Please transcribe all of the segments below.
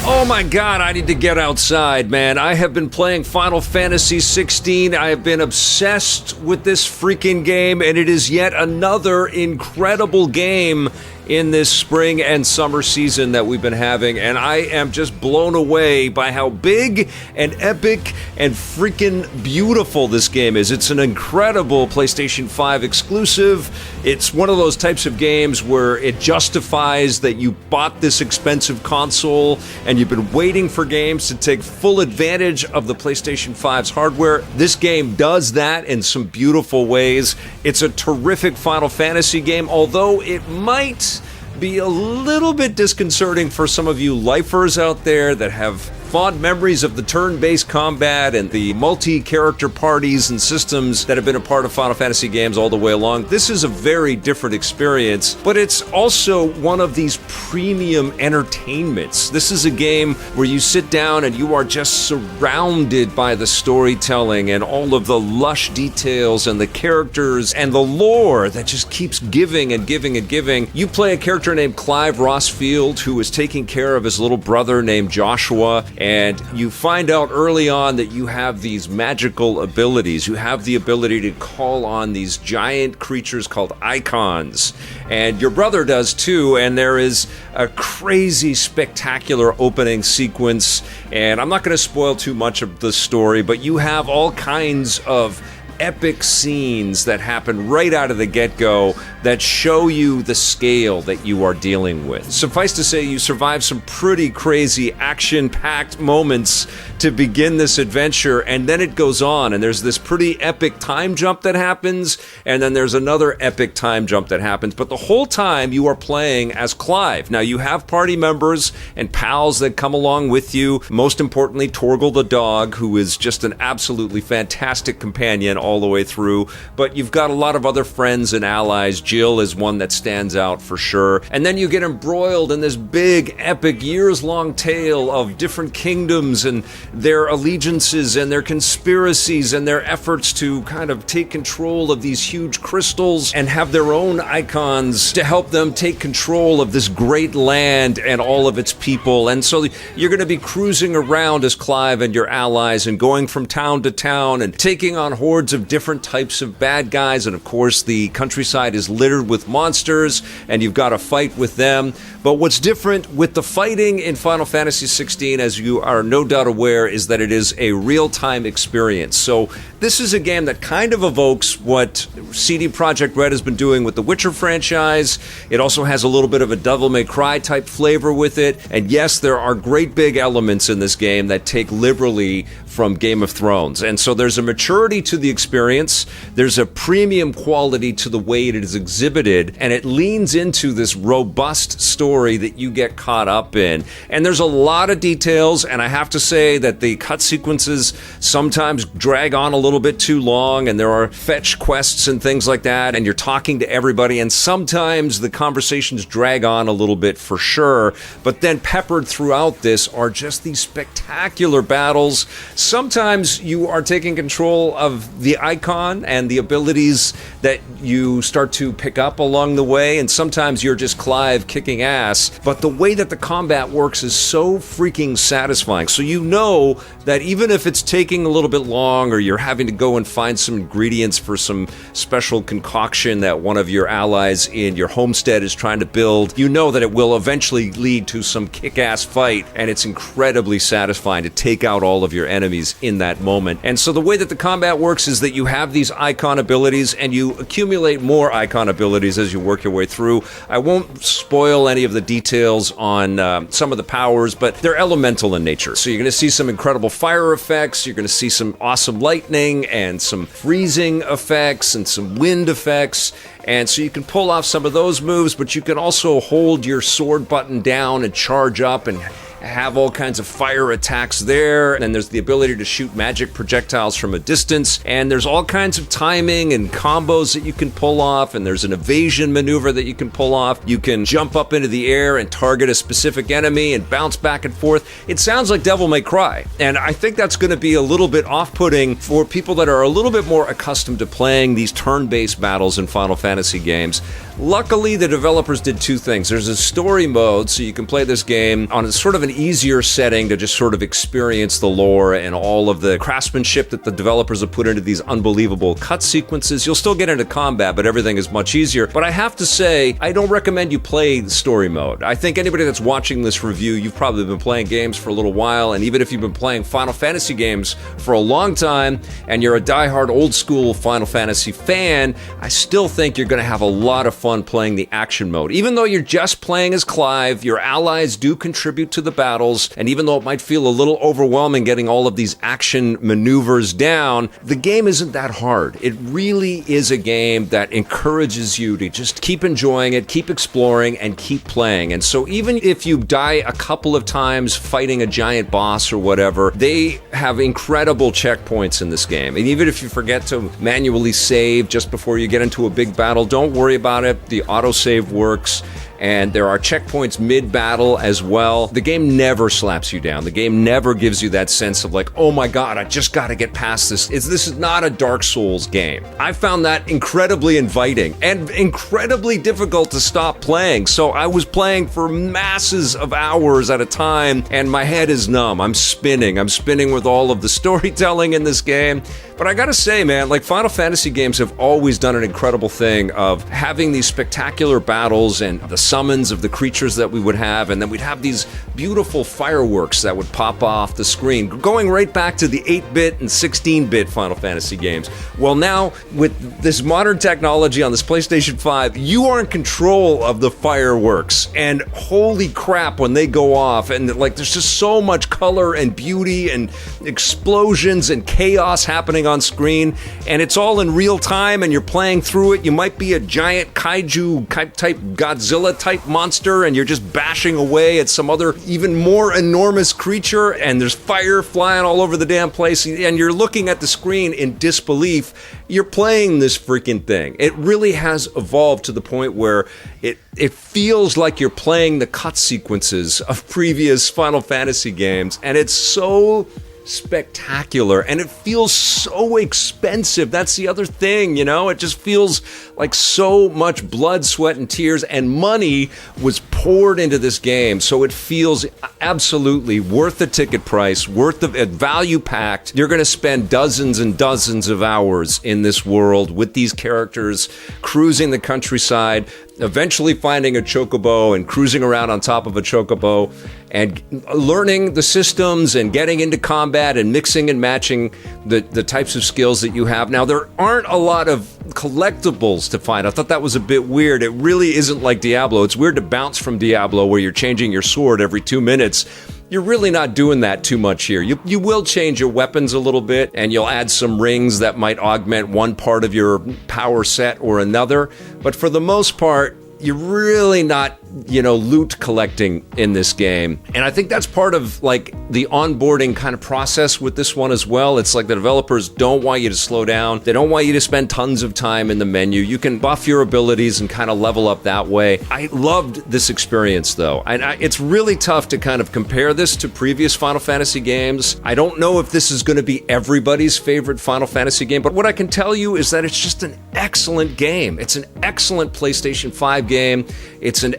Oh my god, I need to get outside, man. I have been playing Final Fantasy XVI. I have been obsessed with this freaking game, and it is yet another incredible game in this spring and summer season that we've been having, and I am just blown away by how big and epic and freaking beautiful this game is. It's an incredible PlayStation 5 exclusive. It's one of those types of games where it justifies that you bought this expensive console and you've been waiting for games to take full advantage of the PlayStation 5's hardware. This game does that in some beautiful ways. It's a terrific Final Fantasy game, although it might be a little bit disconcerting for some of you lifers out there that have fond memories of the turn-based combat and the multi-character parties and systems that have been a part of Final Fantasy games all the way along. This is a very different experience, but it's also one of these premium entertainments. This is a game where you sit down and you are just surrounded by the storytelling and all of the lush details and the characters and the lore that just keeps giving and giving and giving. You play a character named Clive Rossfield who is taking care of his little brother named Joshua, and you find out early on that you have these magical abilities. You have the ability to call on these giant creatures called icons, and your brother does too, and there is a crazy, spectacular opening sequence, and I'm not going to spoil too much of the story, but you have all kinds of epic scenes that happen right out of the get-go that show you the scale that you are dealing with. Suffice to say, you survive some pretty crazy action-packed moments to begin this adventure, and then it goes on, and there's this pretty epic time jump that happens, and then there's another epic time jump that happens, but the whole time you are playing as Clive. Now, you have party members and pals that come along with you, most importantly, Torgal the dog, who is just an absolutely fantastic companion all the way through, but you've got a lot of other friends and allies. Jill is one that stands out for sure. And then you get embroiled in this big, epic, years-long tale of different kingdoms and their allegiances and their conspiracies and their efforts to kind of take control of these huge crystals and have their own icons to help them take control of this great land and all of its people. And so you're going to be cruising around as Clive and your allies and going from town to town and taking on hordes of different types of bad guys, and of course the countryside is littered with monsters and you've got to fight with them. But what's different with the fighting in Final Fantasy XVI, as you are no doubt aware, is that it is a real-time experience. So this is a game that kind of evokes what CD Projekt Red has been doing with the Witcher franchise. It also has a little bit of a Devil May Cry type flavor with it, and yes, there are great big elements in this game that take liberally from Game of Thrones. And so there's a maturity to the experience, there's a premium quality to the way it is exhibited, and it leans into this robust story that you get caught up in. And there's a lot of details, and I have to say that the cut sequences sometimes drag on a little bit too long, and there are fetch quests and things like that, and you're talking to everybody, and sometimes the conversations drag on a little bit for sure, but then peppered throughout this are just these spectacular battles. Sometimes you are taking control of the icon and the abilities that you start to pick up along the way, and sometimes you're just Clive kicking ass, but the way that the combat works is so freaking satisfying. So you know that even if it's taking a little bit long, or you're having to go and find some ingredients for some special concoction that one of your allies in your homestead is trying to build, you know that it will eventually lead to some kick-ass fight, and it's incredibly satisfying to take out all of your enemies in that moment. And so the way that the combat works is that you have these icon abilities, and you accumulate more icon abilities as you work your way through. I won't spoil any of the details on some of the powers, but they're elemental in nature. So you're going to see some incredible fire effects, you're going to see some awesome lightning and some freezing effects and some wind effects, and so you can pull off some of those moves, but you can also hold your sword button down and charge up and have all kinds of fire attacks there, and there's the ability to shoot magic projectiles from a distance, and there's all kinds of timing and combos that you can pull off, and there's an evasion maneuver that you can pull off. You can jump up into the air and target a specific enemy and bounce back and forth. It sounds like Devil May Cry, and I think that's going to be a little bit off-putting for people that are a little bit more accustomed to playing these turn-based battles in Final Fantasy games. Luckily, the developers did two things. There's a story mode, so you can play this game on a sort of an easier setting to just sort of experience the lore and all of the craftsmanship that the developers have put into these unbelievable cut sequences. You'll still get into combat, but everything is much easier. But I have to say, I don't recommend you play the story mode. I think anybody that's watching this review, you've probably been playing games for a little while, and even if you've been playing Final Fantasy games for a long time, and you're a diehard old school Final Fantasy fan, I still think you're going to have a lot of fun playing the action mode. Even though you're just playing as Clive, your allies do contribute to the battles, and even though it might feel a little overwhelming getting all of these action maneuvers down, the game isn't that hard. It really is a game that encourages you to just keep enjoying it, keep exploring, and keep playing. And so even if you die a couple of times fighting a giant boss or whatever, they have incredible checkpoints in this game. And even if you forget to manually save just before you get into a big battle, don't worry about it. The autosave works. And there are checkpoints mid-battle as well. The game never slaps you down. The game never gives you that sense of like, oh my god, I just gotta get past this. This is not a Dark Souls game. I found that incredibly inviting and incredibly difficult to stop playing. So I was playing for masses of hours at a time, and my head is numb. I'm spinning with all of the storytelling in this game. But I gotta say, man, like Final Fantasy games have always done an incredible thing of having these spectacular battles and the summons of the creatures that we would have, and then we'd have these beautiful fireworks that would pop off the screen, going right back to the 8-bit and 16-bit Final Fantasy games. Well, now, with this modern technology on this PlayStation 5, you are in control of the fireworks, and holy crap when they go off, and like there's just so much color and beauty and explosions and chaos happening on screen, and it's all in real time, and you're playing through it. You might be a giant kaiju type Godzilla type monster, and you're just bashing away at some other even more enormous creature, and there's fire flying all over the damn place, and you're looking at the screen in disbelief. You're playing this freaking thing. It really has evolved to the point where it feels like you're playing the cut sequences of previous Final Fantasy games, and it's so spectacular, and it feels so expensive. That's the other thing, you know? It just feels like so much blood, sweat, and tears and money was poured into this game, so it feels absolutely worth the ticket price, worth the value packed. You're going to spend dozens and dozens of hours in this world with these characters, cruising the countryside, eventually finding a chocobo and cruising around on top of a chocobo and learning the systems and getting into combat and mixing and matching the types of skills that you have. Now, there aren't a lot of collectibles to find. I thought that was a bit weird. It really isn't like Diablo. It's weird to bounce from Diablo where you're changing your sword every 2 minutes. You're really not doing that too much here. You will change your weapons a little bit, and you'll add some rings that might augment one part of your power set or another. But for the most part, you're really not, loot collecting in this game. And I think that's part of like the onboarding kind of process with this one as well. It's like the developers don't want you to slow down. They don't want you to spend tons of time in the menu. You can buff your abilities and kind of level up that way. I loved this experience though. And it's really tough to kind of compare this to previous Final Fantasy games. I don't know if this is going to be everybody's favorite Final Fantasy game, but what I can tell you is that it's just an excellent game. It's an excellent PlayStation 5 game. It's an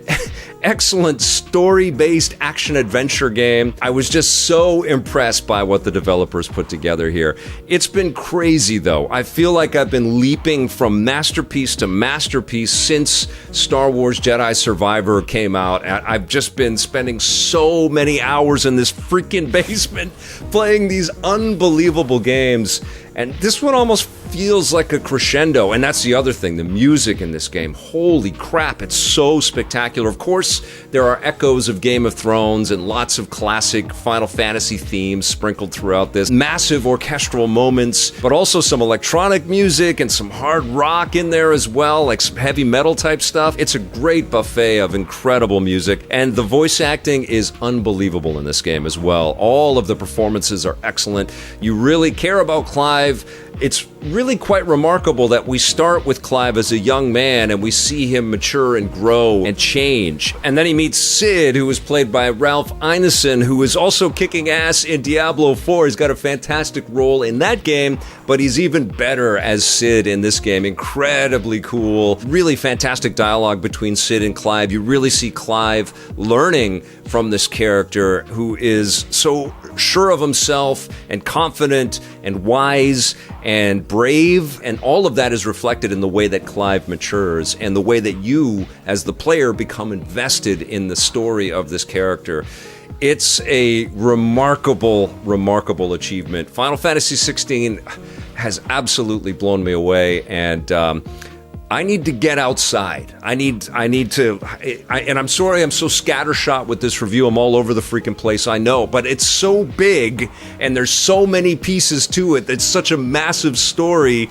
excellent story-based action-adventure game. I was just so impressed by what the developers put together here. It's been crazy, though. I feel like I've been leaping from masterpiece to masterpiece since Star Wars Jedi Survivor came out. I've just been spending so many hours in this freaking basement playing these unbelievable games. And this one almost feels like a crescendo, and that's the other thing, the music in this game. Holy crap, it's so spectacular. Of course, there are echoes of Game of Thrones and lots of classic Final Fantasy themes sprinkled throughout this. Massive orchestral moments, but also some electronic music and some hard rock in there as well, like some heavy metal type stuff. It's a great buffet of incredible music, and the voice acting is unbelievable in this game as well. All of the performances are excellent. You really care about Clive. It's really quite remarkable that we start with Clive as a young man and we see him mature and grow and change. And then he meets Sid, who is played by Ralph Ineson, who is also kicking ass in Diablo 4. He's got a fantastic role in that game, but he's even better as Sid in this game. Incredibly cool. Really fantastic dialogue between Sid and Clive. You really see Clive learning from this character who is so sure of himself and confident and wise and brave, and all of that is reflected in the way that Clive matures and the way that you, as the player, become invested in the story of this character. It's a remarkable, remarkable achievement. Final Fantasy XVI has absolutely blown me away, and I need to get outside. I need to, and I'm sorry I'm so scattershot with this review. I'm all over the freaking place, I know, but it's so big and there's so many pieces to it. It's such a massive story.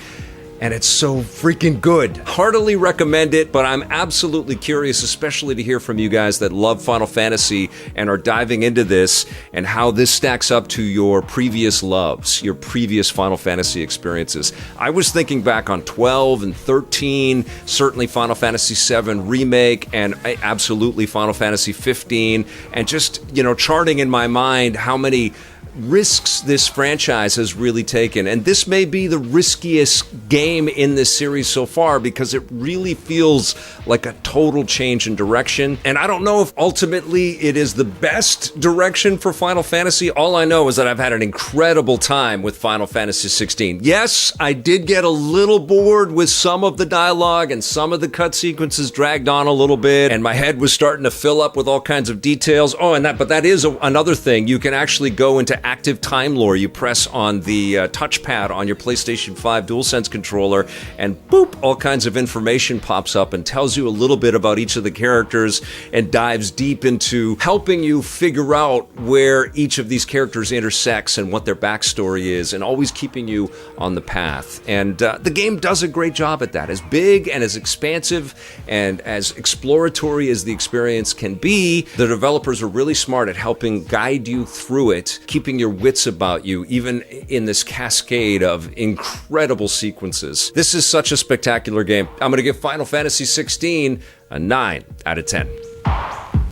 And it's so freaking good. Heartily recommend it, but I'm absolutely curious, especially to hear from you guys that love Final Fantasy and are diving into this and how this stacks up to your previous loves, your previous Final Fantasy experiences. I was thinking back on 12 and 13, certainly Final Fantasy VII Remake, and absolutely Final Fantasy 15, and just, charting in my mind how many risks this franchise has really taken. And this may be the riskiest game in this series so far because it really feels like a total change in direction. And I don't know if ultimately it is the best direction for Final Fantasy. All I know is that I've had an incredible time with Final Fantasy 16. Yes, I did get a little bored with some of the dialogue and some of the cut sequences dragged on a little bit, and my head was starting to fill up with all kinds of details. But that is another thing. You can actually go into active time lore. You press on the touchpad on your PlayStation 5 DualSense controller, and boop, all kinds of information pops up and tells you a little bit about each of the characters and dives deep into helping you figure out where each of these characters intersects and what their backstory is, and always keeping you on the path. And the game does a great job at that. As big and as expansive and as exploratory as the experience can be, the developers are really smart at helping guide you through it, keeping your wits about you, even in this cascade of incredible sequences. This is such a spectacular game. I'm going to give Final Fantasy XVI a 9 out of 10.